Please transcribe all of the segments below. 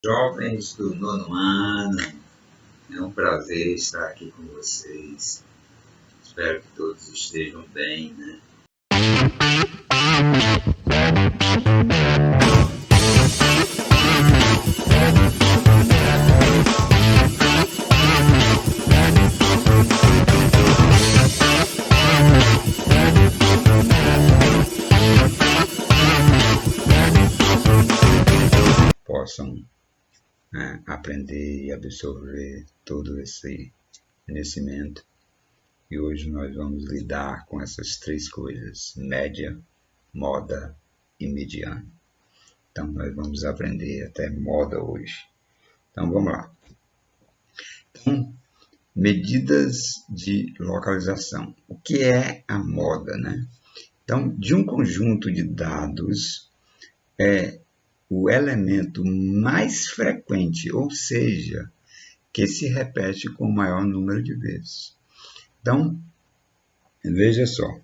Jovens do nono ano, é um prazer estar aqui com vocês. Espero que todos estejam bem, né? Possam aprender e absorver todo esse conhecimento. E hoje nós vamos lidar com essas três coisas: média, moda e mediano. Então nós vamos aprender até moda hoje. Então vamos lá. Então, medidas de localização. O que é a moda, né? Então, de um conjunto de dados, o elemento mais frequente, ou seja, que se repete com o maior número de vezes. Então, veja só,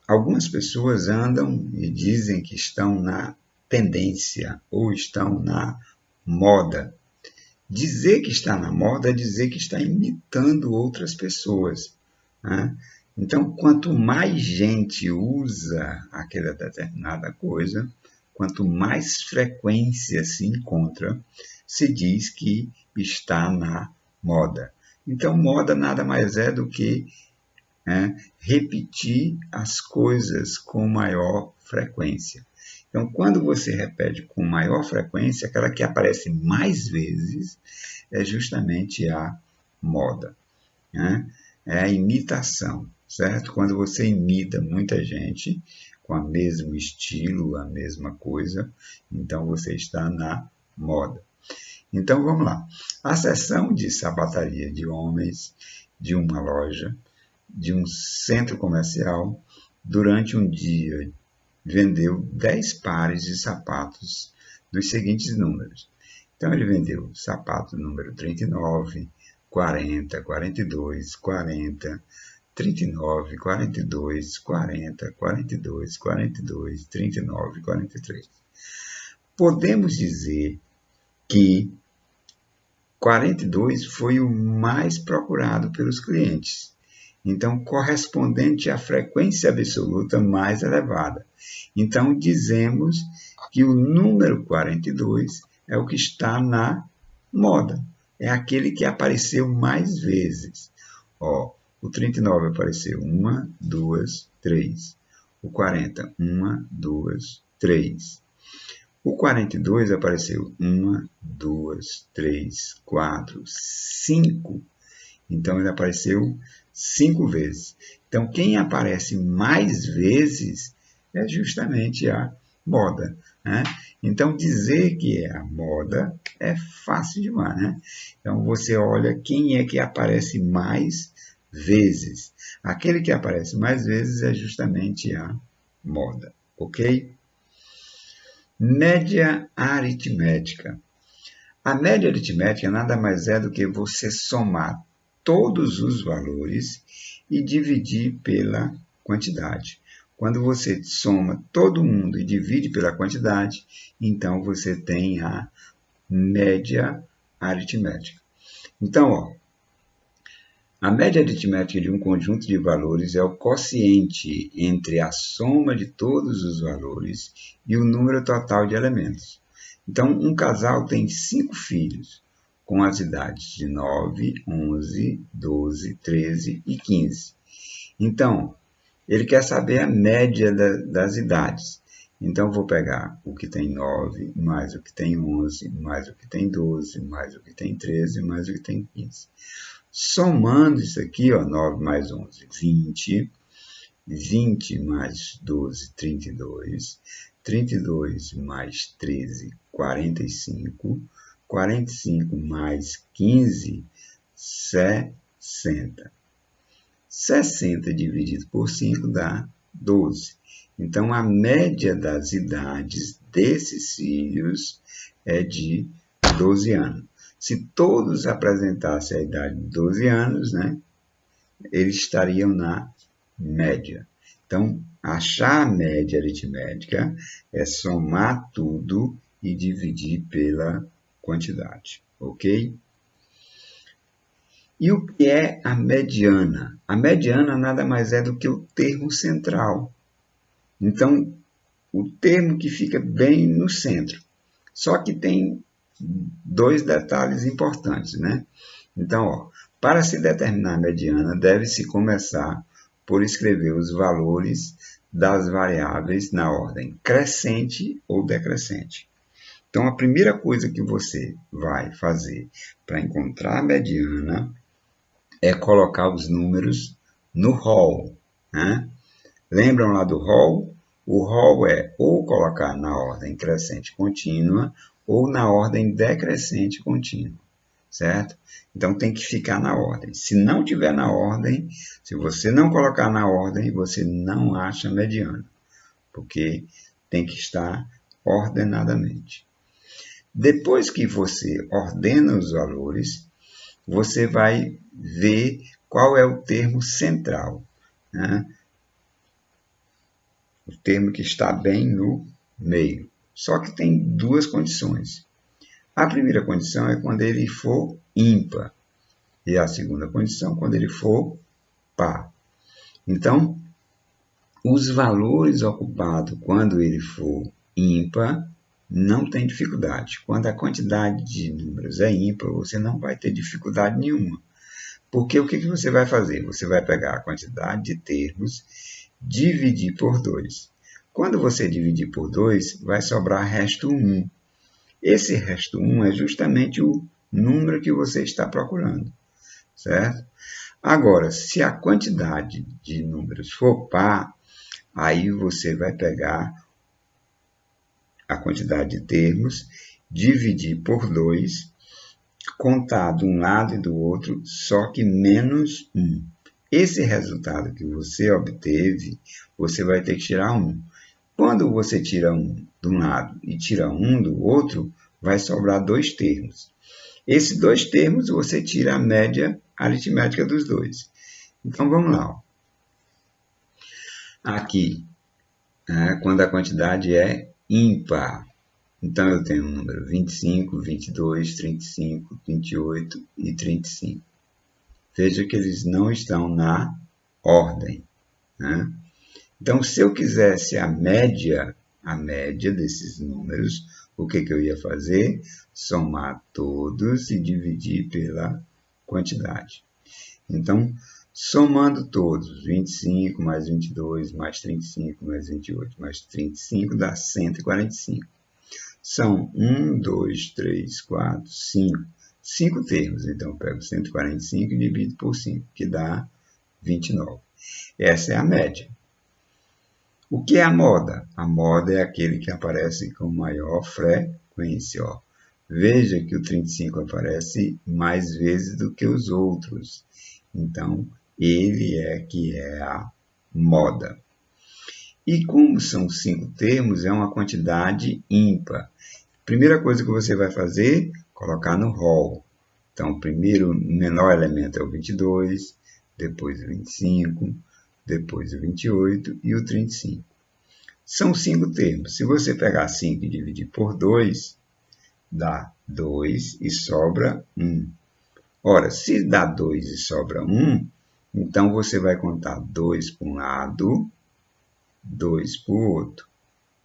algumas pessoas andam e dizem que estão na tendência ou estão na moda. Dizer que está na moda é dizer que está imitando outras pessoas, né? Então, quanto mais gente usa aquela determinada coisa, quanto mais frequência se encontra, se diz que está na moda. Então, moda nada mais é do que repetir as coisas com maior frequência. Então, quando você repete com maior frequência, aquela que aparece mais vezes é justamente a moda, né? É a imitação, certo? Quando você imita muita gente com o mesmo estilo, a mesma coisa, então você está na moda. Então, vamos lá. A seção de sapataria de homens de uma loja, de um centro comercial, durante um dia, vendeu 10 pares de sapatos dos seguintes números. Então, ele vendeu sapato número 39, 40, 42, 40, 39, 42, 40, 42, 42, 39, 43. Podemos dizer que 42 foi o mais procurado pelos clientes. Então, correspondente à frequência absoluta mais elevada. Então, dizemos que o número 42 é o que está na moda. É aquele que apareceu mais vezes. O 39 apareceu 1, 2, 3. O 40, 1, 2, 3. O 42 apareceu 1, 2, 3, 4, 5. Então, ele apareceu 5 vezes. Então, quem aparece mais vezes é justamente a moda, né? Então, dizer que é a moda é fácil demais, né? Então, você olha quem é que aparece mais vezes. Aquele que aparece mais vezes é justamente a moda, ok? Média aritmética. A média aritmética nada mais é do que você somar todos os valores e dividir pela quantidade. Quando você soma todo mundo e divide pela quantidade, então você tem a média aritmética. Então, a média aritmética de um conjunto de valores é o quociente entre a soma de todos os valores e o número total de elementos. Então, um casal tem 5 filhos, com as idades de 9, 11, 12, 13 e 15. Então, ele quer saber a média das idades. Então, vou pegar o que tem 9, mais o que tem 11, mais o que tem 12, mais o que tem 13, mais o que tem 15. Somando isso aqui, 9 mais 11, 20. 20 mais 12, 32. 32 mais 13, 45. 45 mais 15, 60. 60 dividido por 5 dá 12. Então, a média das idades desses filhos é de 12 anos. Se todos apresentassem a idade de 12 anos, né, eles estariam na média. Então, achar a média aritmética é somar tudo e dividir pela quantidade, ok? E o que é a mediana? A mediana nada mais é do que o termo central. Então, o termo que fica bem no centro. Só que tem dois detalhes importantes, né? Então, ó, para se determinar a mediana, deve-se começar por escrever os valores das variáveis na ordem crescente ou decrescente. Então, a primeira coisa que você vai fazer para encontrar a mediana é colocar os números no rol, né? Lembram lá do rol? O rol é ou colocar na ordem crescente contínua ou na ordem decrescente contínua, certo? Então tem que ficar na ordem. Se não tiver na ordem, se você não colocar na ordem, você não acha mediana, porque tem que estar ordenadamente. Depois que você ordena os valores, você vai ver qual é o termo central, né? O termo que está bem no meio. Só que tem duas condições. A primeira condição é quando ele for ímpar. E a segunda condição quando ele for par. Então, os valores ocupados quando ele for ímpar não tem dificuldade. Quando a quantidade de números é ímpar, você não vai ter dificuldade nenhuma. Porque o que você vai fazer? Você vai pegar a quantidade de termos, dividir por 2. Quando você dividir por 2, vai sobrar resto 1. Esse resto 1 é justamente o número que você está procurando, certo? Agora, se a quantidade de números for par, aí você vai pegar a quantidade de termos, dividir por 2, contar de um lado e do outro, só que menos 1. Esse resultado que você obteve, você vai ter que tirar 1. Quando você tira 1 de um lado e tira 1 do outro, vai sobrar 2 termos. Esses 2 termos você tira a média aritmética dos dois. Então vamos lá. Aqui, quando a quantidade é ímpar. Então eu tenho o número 25, 22, 35, 28 e 35. Veja que eles não estão na ordem, né? Então, se eu quisesse a média desses números, o que eu ia fazer? Somar todos e dividir pela quantidade. Então, somando todos, 25 mais 22 mais 35 mais 28 mais 35 dá 145. São 1, 2, 3, 4, 5. 5 termos. Então, eu pego 145 e divido por 5, que dá 29. Essa é a média. O que é a moda? A moda é aquele que aparece com maior frequência. Ó. Veja que o 35 aparece mais vezes do que os outros. Então, ele é que é a moda. E como são 5 termos, é uma quantidade ímpar. Primeira coisa que você vai fazer, colocar no rol. Então, o primeiro menor elemento é o 22, depois o 25, depois o 28 e o 35. São 5 termos. Se você pegar 5 e dividir por 2, dá 2 e sobra 1. Ora, se dá 2 e sobra 1, então você vai contar 2 para um lado, 2 para o outro.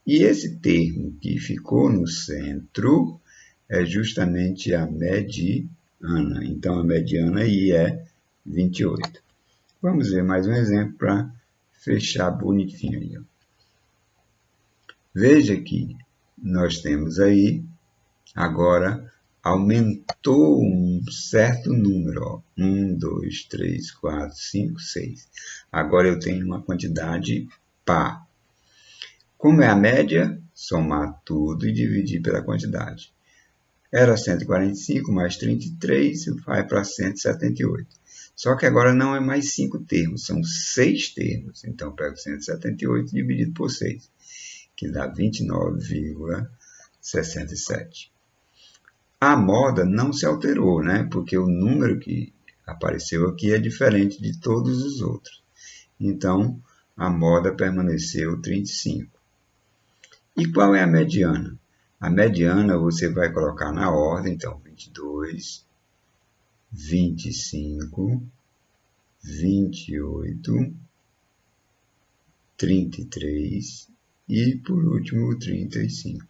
E esse termo que ficou no centro é justamente a mediana. Então, a mediana aí é 28. Vamos ver mais um exemplo para fechar bonitinho aí. Veja que nós temos aí, agora, aumentou um certo número. Ó. 1, 2, 3, 4, 5, 6. Agora eu tenho uma quantidade par. Como é a média? Somar tudo e dividir pela quantidade. Era 145 mais 33, vai para 178. Só que agora não é mais 5 termos, são 6 termos. Então, eu pego 178 dividido por 6, que dá 29,67. A moda não se alterou, né? Porque o número que apareceu aqui é diferente de todos os outros. Então, a moda permaneceu 35. E qual é a mediana? A mediana você vai colocar na ordem, então 22, 25, 28, 33 e, por último, 35.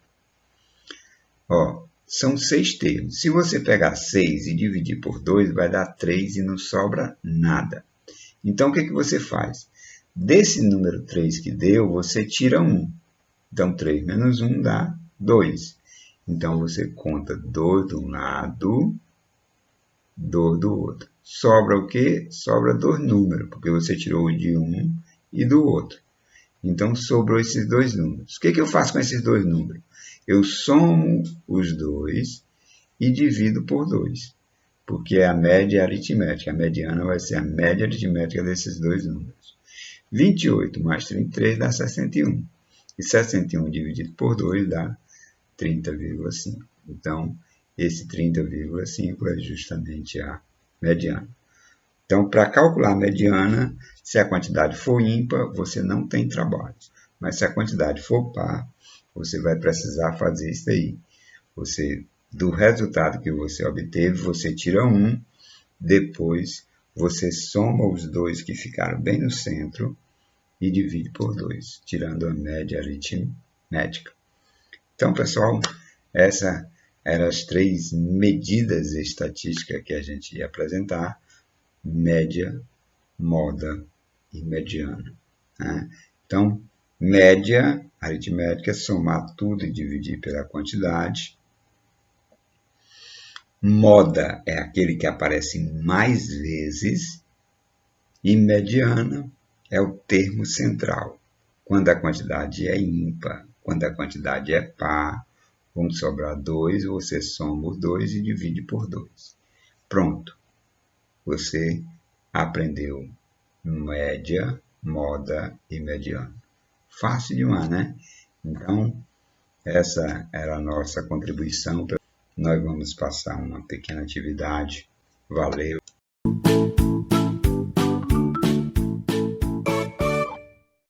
Ó, são 6 termos. Se você pegar 6 e dividir por 2, vai dar 3 e não sobra nada. Então, o que você faz? Desse número 3 que deu, você tira 1. Então, 3 menos 1 dá 2. Então, você conta 2 de um lado, 2 do outro. Sobra o quê? Sobra 2 números, porque você tirou o de um e do outro. Então, sobrou esses 2 números. O que eu faço com esses 2 números? Eu somo os 2 e divido por 2, porque é a média aritmética. A mediana vai ser a média aritmética desses 2 números. 28 mais 33 dá 61. E 61 dividido por 2 dá 30,5. Então, esse 30,5 é justamente a mediana. Então, para calcular a mediana, se a quantidade for ímpar, você não tem trabalho. Mas se a quantidade for par, você vai precisar fazer isso aí. Do resultado que você obteve, você tira 1, depois você soma os 2 que ficaram bem no centro e divide por 2, tirando a média aritmética. Então, pessoal, essas eram as 3 medidas estatísticas que a gente ia apresentar: média, moda e mediana. Né? Então, média aritmética é somar tudo e dividir pela quantidade. Moda é aquele que aparece mais vezes. E mediana é o termo central. Quando a quantidade é ímpar, quando a quantidade é par, vão sobrar 2, você soma os 2 e divide por 2. Pronto. Você aprendeu média, moda e mediana. Fácil demais, né? Então, essa era a nossa contribuição. Nós vamos passar uma pequena atividade. Valeu!